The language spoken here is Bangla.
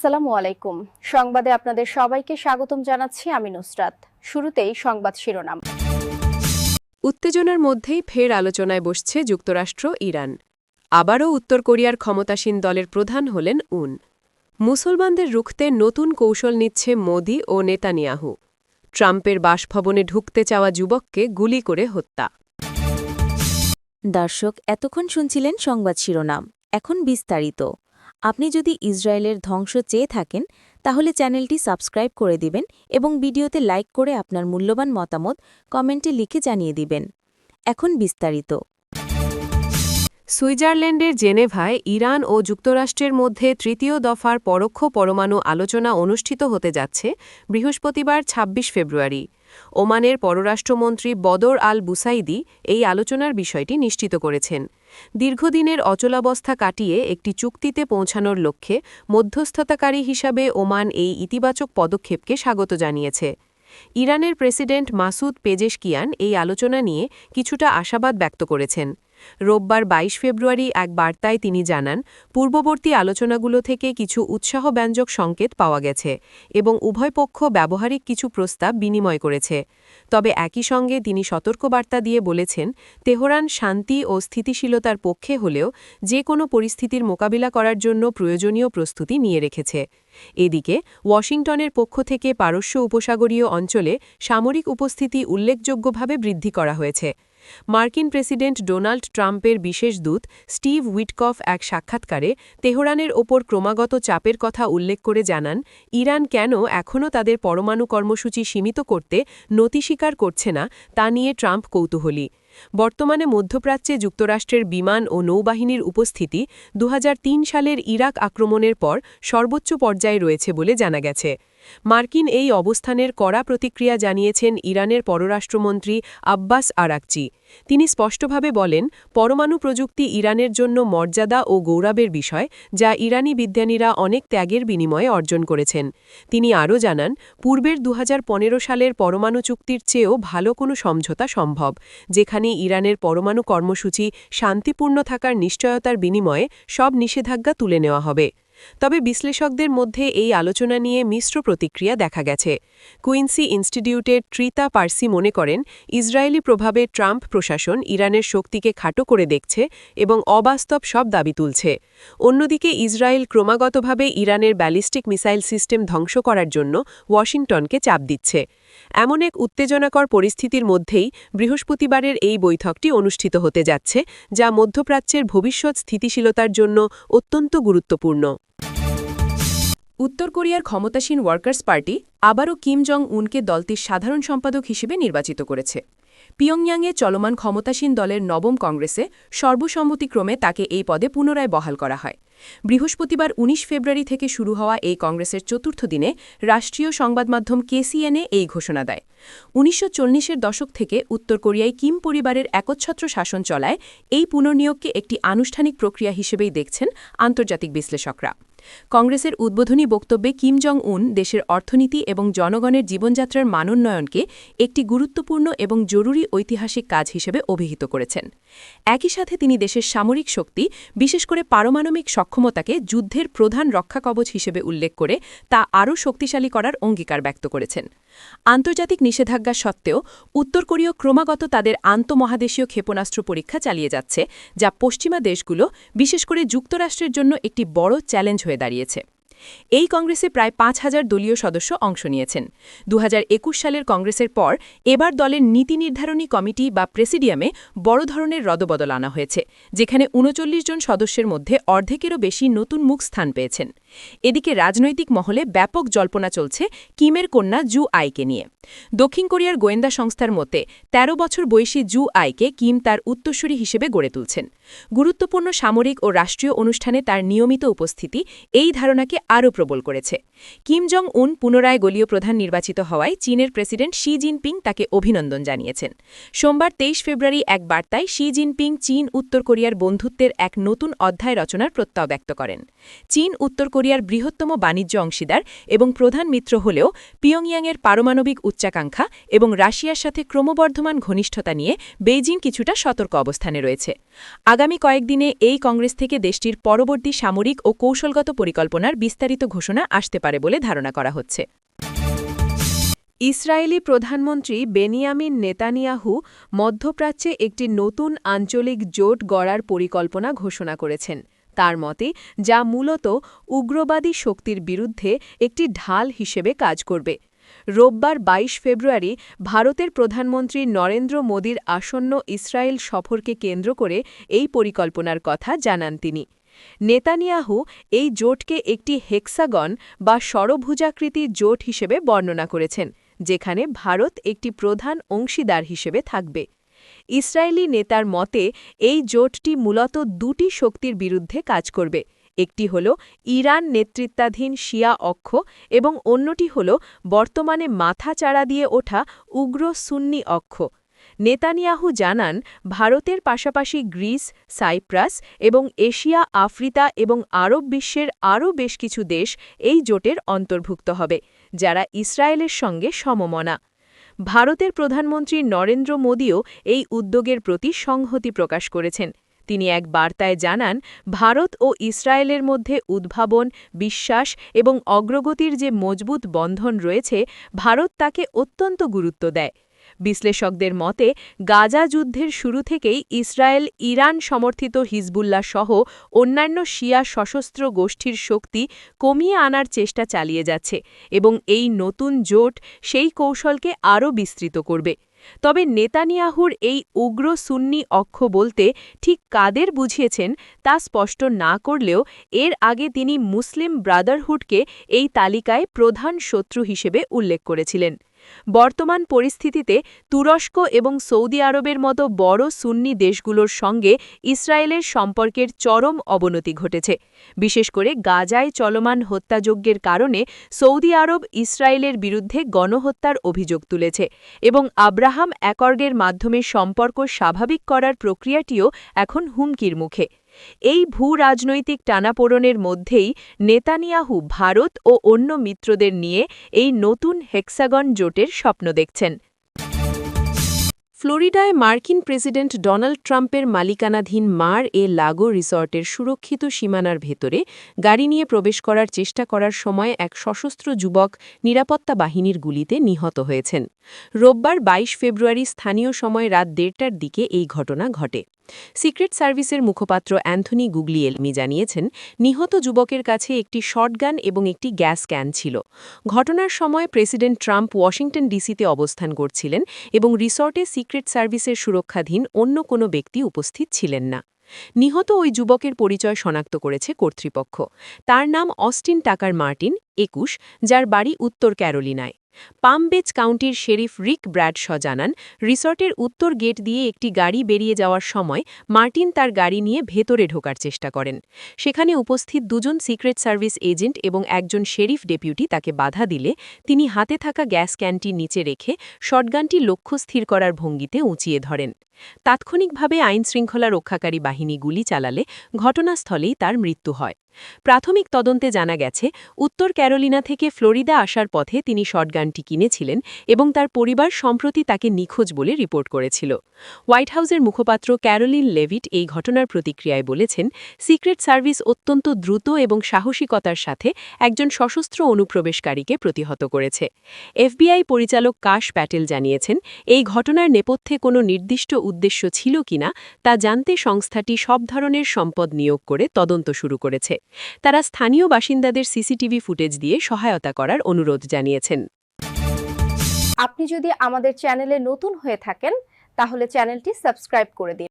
আসসালামু আলাইকুম। সংবাদে আপনাদের সবাইকে স্বাগতম জানাচ্ছি আমি নুসরাত। শুরুতেই সংবাদ শিরোনাম। উত্তেজনার মধ্যেই ফের আলোচনায় বসছে যুক্তরাষ্ট্র ইরান। আবারও উত্তর কোরিয়ার ক্ষমতাসীন দলের প্রধান হলেন মুসলমানদের রুখতে নতুন কৌশল নিচ্ছে মোদি ও নেতানিয়াহু। ট্রাম্পের বাসভবনে ঢুকতে চাওয়া যুবককে গুলি করে হত্যা। দর্শক, এতক্ষণ শুনছিলেন সংবাদ শিরোনাম। এখন বিস্তারিত। আপনি যদি ইসরায়েলের ধ্বংস চেয়ে থাকেন তাহলে চ্যানেলটি সাবস্ক্রাইব করে দিবেন এবং ভিডিওতে লাইক করে আপনার মূল্যবান মতামত কমেন্টে লিখে জানিয়ে দিবেন। এখন বিস্তারিত। সুইজারল্যান্ডের জেনেভায় ইরান ও যুক্তরাষ্ট্রের মধ্যে তৃতীয় দফার পরোক্ষ পরমাণু আলোচনা অনুষ্ঠিত হতে যাচ্ছে বৃহস্পতিবার ২৬ ফেব্রুয়ারি। ওমানের পররাষ্ট্রমন্ত্রী বদর আল বুসাইদি এই আলোচনার বিষয়টি নিশ্চিত করেছেন। দীর্ঘদিনের অচলাবস্থা কাটিয়ে একটি চুক্তিতে পৌঁছানোর লক্ষ্যে মধ্যস্থতাকারী হিসাবে ওমান এই ইতিবাচক পদক্ষেপকে স্বাগত জানিয়েছে। ইরানের প্রেসিডেন্ট মাসুদ পেজেশকিয়ান এই আলোচনা নিয়ে কিছুটা আশাবাদ ব্যক্ত করেছেন। রোববার ২২ ফেব্রুয়ারি এক বার্তায় তিনি জানান, পূর্ববর্তী আলোচনাগুলো থেকে কিছু উৎসাহব্যঞ্জক সংকেত পাওয়া গেছে এবং উভয় পক্ষ ব্যবহারিক কিছু প্রস্তাব বিনিময় করেছে। তবে একই সঙ্গে তিনি সতর্কবার্তা দিয়ে বলেছেন, তেহরান শান্তি ও স্থিতিশীলতার পক্ষে হলেও যে কোনো পরিস্থিতির মোকাবিলা করার জন্য প্রয়োজনীয় প্রস্তুতি নিয়ে রেখেছে। এদিকে ওয়াশিংটনের পক্ষ থেকে পারস্য উপসাগরীয় অঞ্চলে সামরিক উপস্থিতি উল্লেখযোগ্যভাবে বৃদ্ধি করা হয়েছে। মার্কিন প্রেসিডেন্ট ডোনাল্ড ট্রাম্পের বিশেষ দূত স্টিভ উইটকফ এক সাক্ষাৎকারে তেহরানের ওপর ক্রমাগত চাপের কথা উল্লেখ করে জানান, ইরান কেন এখনও তাদের পরমাণু কর্মসূচি সীমিত করতে নতি স্বীকার করছে না তা নিয়ে ট্রাম্প কৌতূহলী। বর্তমানে মধ্যপ্রাচ্যে যুক্তরাষ্ট্রের বিমান ও নৌবাহিনীর উপস্থিতি ২০০৩ সালের ইরাক আক্রমণের পর সর্বোচ্চ পর্যায়ে রয়েছে বলে জানা গেছে। মার্কিন এই অবস্থানের কড়া প্রতিক্রিয়া জানিয়েছেন ইরানের পররাষ্ট্রমন্ত্রী আব্বাস আরাকচি। তিনি স্পষ্টভাবে বলেন, পরমাণু প্রযুক্তি ইরানের জন্য মর্যাদা ও গৌরবের বিষয়, যা ইরানি বিজ্ঞানীরা অনেক ত্যাগের বিনিময়ে অর্জন করেছেন। তিনি আরও জানান, পূর্বের ২০১৫ সালের পরমাণু চুক্তির চেয়েও ভালো কোনো সমঝোতা সম্ভব, যেখানে ইরানের পরমাণু কর্মসূচি শান্তিপূর্ণ থাকার নিশ্চয়তার বিনিময়ে সব নিষেধাজ্ঞা তুলে নেওয়া হবে। তবে বিশ্লেষকদের মধ্যে এই আলোচনা নিয়ে মিশ্র প্রতিক্রিয়া দেখা গেছে। কুইন্সি ইনস্টিটিউটের ট্রিতা পার্সি মনে করেন, ইসরায়েলি প্রভাবে ট্রাম্প প্রশাসন ইরানের শক্তিকে খাটো করে দেখছে এবং অবাস্তব সব দাবি তুলছে। অন্যদিকে ইসরায়েল ক্রমাগতভাবে ইরানের ব্যালিস্টিক মিসাইল সিস্টেম ধ্বংস করার জন্য ওয়াশিংটনকে চাপ দিচ্ছে। এমন এক উত্তেজনাকর পরিস্থিতির মধ্যেই বৃহস্পতিবারের এই বৈঠকটি অনুষ্ঠিত হতে যাচ্ছে, যা মধ্যপ্রাচ্যের ভবিষ্যৎ স্থিতিশীলতার জন্য অত্যন্ত গুরুত্বপূর্ণ। উত্তর কোরিয়ার ক্ষমতাসীন ওয়ার্কার্স পার্টি আবারও কিম জং উনকে দলটির সাধারণ সম্পাদক হিসেবে নির্বাচিত করেছে। পিয়ংইয়াংয়ে চলমান ক্ষমতাসীন দলের নবম কংগ্রেসে সর্বসম্মতিক্রমে তাকে এই পদে পুনরায় বহাল করা হয়। বৃহস্পতিবার ১৯ ফেব্রুয়ারি থেকে শুরু হওয়া এই কংগ্রেসের চতুর্থ দিনে রাষ্ট্রীয় সংবাদমাধ্যম কেসিএনএ এই ঘোষণা দেয়। ১৯৪০-এর দশক থেকে উত্তর কোরিয়ায় কিম পরিবারের একচ্ছত্র শাসন চলায় এই পুনর্নিয়োগকে একটি আনুষ্ঠানিক প্রক্রিয়া হিসেবেই দেখছেন আন্তর্জাতিক বিশ্লেষকরা। কংগ্রেসের উদ্বোধনী বক্তব্যে কিম জং উন দেশের অর্থনীতি এবং জনগণের জীবনযাত্রার মানোন্নয়নকে একটি গুরুত্বপূর্ণ এবং জরুরি ঐতিহাসিক কাজ হিসেবে অভিহিত করেছেন। একই সাথে তিনি দেশের সামরিক শক্তি, বিশেষ করে পারমাণবিক সক্ষমতাকে যুদ্ধের প্রধান রক্ষাকবচ হিসেবে উল্লেখ করে তা আরও শক্তিশালী করার অঙ্গীকার ব্যক্ত করেছেন। আন্তর্জাতিক নিষেধাজ্ঞা সত্ত্বেও উত্তর কোরিয়া ক্রমাগত তাদের আন্তঃমহাদেশীয় ক্ষেপণাস্ত্র পরীক্ষা চালিয়ে যাচ্ছে, যা পশ্চিমা দেশগুলো, বিশেষ করে যুক্তরাষ্ট্রের জন্য একটি বড় চ্যালেঞ্জ হয়ে দাঁড়িয়েছে। এই কংগ্রেসে প্রায় ৫,০০০ দলীয় সদস্য অংশ নিয়েছেন। ২০২১ সালের কংগ্রেসের পর এবার দলের নীতি নির্ধারণী কমিটি বা প্রেসিডিয়ামে বড় ধরনের রদবদল আনা হয়েছে, যেখানে ৩৯ জন সদস্যের মধ্যে অর্ধেকেরও বেশি নতুন মুখ স্থান পেয়েছেন। এদিকে রাজনৈতিক মহলে ব্যাপক জল্পনা চলছে কিমের কন্যা জু আইকে নিয়ে। দক্ষিণ কোরিয়ার গোয়েন্দা সংস্থার মতে ১৩ বছর বয়সী জু আইকে কিম তার উত্তরসূরি হিসেবে গড়ে তুলছেন। গুরুত্বপূর্ণ সামরিক ও রাষ্ট্রীয় অনুষ্ঠানে তার নিয়মিত উপস্থিতি এই ধারণাকে আরও প্রবল করেছে। কিম জং উন পুনরায় দলীয় প্রধান নির্বাচিত হওয়ায় চীনের প্রেসিডেন্ট শি জিনপিং তাকে অভিনন্দন জানিয়েছেন। সোমবার ২৩ ফেব্রুয়ারি এক বার্তায় শি জিনপিং চীন উত্তর কোরিয়ার বন্ধুত্বের এক নতুন অধ্যায় রচনার প্রত্যয় ব্যক্ত করেন। চীন উত্তর কোরিয়ার বৃহত্তম বাণিজ্য অংশীদার এবং প্রধান মিত্র হলেও পিয়ংইয়াংয়ের পারমাণবিক উচ্চাকাঙ্ক্ষা এবং রাশিয়ার সাথে ক্রমবর্ধমান ঘনিষ্ঠতা নিয়ে বেইজিং কিছুটা সতর্ক অবস্থানে রয়েছে। আগামী কয়েকদিনে এই কংগ্রেস থেকে দেশটির পরবর্তী সামরিক ও কৌশলগত পরিকল্পনার বিস্তারিত বিস্তারিত ঘোষণা আসতে পারে বলে ধারণা করা হচ্ছে। ইসরায়েলি প্রধানমন্ত্রী বেনিয়ামিন নেতানিয়াহু মধ্যপ্রাচ্যে একটি নতুন আঞ্চলিক জোট গড়ার পরিকল্পনা ঘোষণা করেছেন। তার মতে, যা মূলত উগ্রবাদী শক্তির বিরুদ্ধে একটি ঢাল হিসেবে কাজ করবে। রোববার ২২ ফেব্রুয়ারি ভারতের প্রধানমন্ত্রী নরেন্দ্র মোদীর আসন্ন ইসরায়েল সফরকে কেন্দ্র করে এই পরিকল্পনার কথা জানান তিনি। নেতানিয়াহু এই জোটকে একটি হেক্সাগন বা ষড়ভুজাকৃতি জোট হিসেবে বর্ণনা করেছেন, যেখানে ভারত একটি প্রধান অংশীদার হিসেবে থাকবে। ইসরায়েলি নেতার মতে এই জোটটি মূলত দুটি শক্তির বিরুদ্ধে কাজ করবে। একটি হল ইরান নেতৃত্বাধীন শিয়া অক্ষ এবং অন্যটি হল বর্তমানে মাথা চাড়া দিয়ে ওঠা উগ্র সুন্নি অক্ষ। নেতানিয়াহু জানান, ভারতের পাশাপাশি গ্রিস, সাইপ্রাস এবং এশিয়া, আফ্রিকা এবং আরব বিশ্বের আরও বেশ কিছু দেশ এই জোটের অন্তর্ভুক্ত হবে, যারা ইসরায়েলের সঙ্গে সমমনা। ভারতের প্রধানমন্ত্রী নরেন্দ্র মোদীও এই উদ্যোগের প্রতি সংহতি প্রকাশ করেছেন। তিনি এক বার্তায় জানান, ভারত ও ইসরায়েলের মধ্যে উদ্ভাবন, বিশ্বাস এবং অগ্রগতির যে মজবুত বন্ধন রয়েছে, ভারত তাকে অত্যন্ত গুরুত্ব দেয়। বিশ্লেষকদের মতে, গাজা যুদ্ধের শুরু থেকেই ইসরায়েল ইরান সমর্থিত হিজবুল্লাহ সহ অন্যান্য শিয়া সশস্ত্র গোষ্ঠীর শক্তি কমিয়ে আনার চেষ্টা চালিয়ে যাচ্ছে এবং এই নতুন জোট সেই কৌশলকে আরও বিস্তৃত করবে। তবে নেতানিয়াহুর এই উগ্র সুন্নি অক্ষ বলতে ঠিক কাদের বুঝিয়েছেন তা স্পষ্ট না করলেও এর আগে তিনি মুসলিম ব্রাদারহুডকে এই তালিকায় প্রধান শত্রু হিসেবে উল্লেখ করেছিলেন। বর্তমান পরিস্থিতিতে তুরস্ক এবং সৌদি আরবের মতো বড় সুন্নি দেশগুলোর সঙ্গে ইসরায়েলের সম্পর্কের চরম অবনতি ঘটেছে। বিশেষ করে গাজায় চলমান হত্যাযজ্ঞের কারণে সৌদি আরব ইসরায়েলের বিরুদ্ধে গণহত্যার অভিযোগ তুলেছে এবং আব্রাহাম অ্যাকর্ডের মাধ্যমে সম্পর্ক স্বাভাবিক করার প্রক্রিয়াটিও এখন হুমকির মুখে। এই ভূ-রাজনৈতিক টানাপোড়েনের মধ্যেই নেতানিয়াহু ভারত ও অন্য মিত্রদের নিয়ে এই নতুন হেক্সাগন জোটের স্বপ্ন দেখছেন। ফ্লোরিডায় মার্কিন প্রেসিডেন্ট ডোনাল্ড ট্রাম্পের মালিকানাধীন মার-এ-লাগো রিসর্টের সুরক্ষিত সীমানার ভেতরে গাড়ি নিয়ে প্রবেশ করার চেষ্টা করার সময় এক সশস্ত্র যুবক নিরাপত্তা বাহিনীর গুলিতে নিহত হয়েছেন। রোববার ২২ ফেব্রুয়ারি স্থানীয় সময় রাত ১:৩০টার দিকে এই ঘটনা ঘটে। সিক্রেট সার্ভিসের মুখপাত্র অ্যান্থনি গুগলিয়েলমি জানিয়েছেন, নিহত যুবকের কাছে একটি শটগান এবং একটি গ্যাস ক্যান ছিল। ঘটনার সময় প্রেসিডেন্ট ট্রাম্প ওয়াশিংটন ডিসিতে অবস্থান করছিলেন এবং রিসর্টে সিক্রেট সার্ভিসের সুরক্ষাধীন অন্য কোনো ব্যক্তি উপস্থিত ছিলেন না। নিহত ওই যুবকের পরিচয় শনাক্ত করেছে কর্তৃপক্ষ। তার নাম অস্টিন টাকার মার্টিন, ২১, যার বাড়ি উত্তর ক্যারোলিনায়। পাম বিচ কাউন্টির শেরিফ রিক ব্র্যাডশ জানান, রিসর্টের উত্তর গেট দিয়ে একটি গাড়ি বেরিয়ে যাওয়ার সময় মার্টিন তার গাড়ি নিয়ে ভেতরে ঢোকার চেষ্টা করেন। সেখানে উপস্থিত দুজন সিক্রেট সার্ভিস এজেন্ট এবং একজন শেরিফ ডেপুটি তাকে বাধা দিলে তিনি হাতে থাকা গ্যাস ক্যানটি নিচে রেখে শটগানটি লক্ষ্য স্থির করার ভঙ্গিতে উঁচিয়ে ধরেন। তাৎক্ষণিকভাবে আইনশৃঙ্খলা রক্ষাকারী বাহিনী গুলি চালালে ঘটনাস্থলেই তার মৃত্যু হয়। প্রাথমিক তদন্তে জানা গেছে, উত্তর ক্যারোলিনা থেকে ফ্লোরিডা আসার পথে তিনি শটগানটি কিনেছিলেন এবং তার পরিবার সম্প্রতি তাকে নিখোঁজ বলে রিপোর্ট করেছিল। হোয়াইট হাউসের মুখপাত্র ক্যারোলিন লেভিট এই ঘটনার প্রতিক্রিয়ায় বলেছেন, সিক্রেট সার্ভিস অত্যন্ত দ্রুত এবং সাহসিকতার সাথে একজন সশস্ত্র অনুপ্রবেশকারীকে প্রতিহত করেছে। এফবিআই পরিচালক কাশ প্যাটেল জানিয়েছেন, এই ঘটনার নেপথ্যে কোনো নির্দিষ্ট উদ্দেশ্য ছিল কিনা তা জানতে সংস্থাটি সব ধরনের সম্পদ নিয়োগ করে তদন্ত শুরু করেছে। তারা স্থানীয় বাসিন্দাদের সিসিটিভি ফুটেজ দিয়ে সহায়তা করার অনুরোধ জানিয়েছেন। আপনি যদি আমাদের চ্যানেলে নতুন হয়ে থাকেন, তাহলে চ্যানেলটি সাবস্ক্রাইব করে দিন।